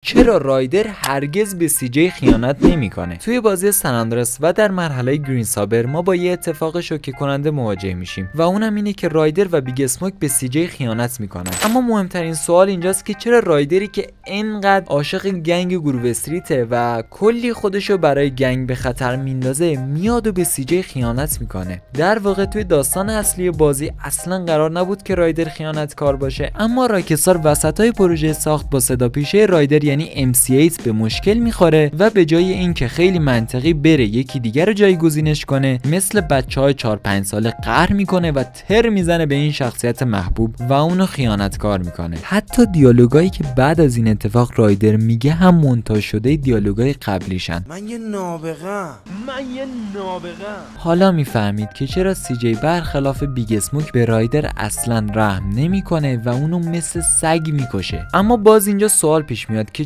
چرا رایدر هرگز به سی جی خیانت نمیکنه؟ توی بازی سن آندرس و در مرحله گرین سابر ما با یه اتفاق شوکه کننده مواجه میشیم و اونم اینه که رایدر و بیگ اسموک به سی جی خیانت میکنن. اما مهمترین سوال اینجاست که چرا رایدری که انقدر عاشق گنگ گروو استریته و کلی خودشو برای گنگ به خطر میندازه میاد و به سی جی خیانت میکنه؟ در واقع توی داستان اصلی بازی اصلا قرار نبود که رایدر خیانتکار باشه، اما راکستار وسطای پروژه ساخت با صدا پیشه رایدر یعنی MC8 به مشکل میخوره و به جای اینکه خیلی منطقی بره یکی دیگر رو جایگزینش کنه، مثل بچهای 4-5 ساله قهر میکنه و تر میزنه به این شخصیت محبوب و اونو خیانتکار میکنه. حتی دیالوگایی که بعد از این اتفاق رایدر میگه هم مونتاژ شده دیالوگای قبلیشن. من یه نابغه‌ام. حالا میفهمید که چرا سی جی برخلاف بیگ اسموک به رایدر اصلا رحم نمیکنه و اونو مثل سگ میکشه. اما باز اینجا سوال پیش میاد که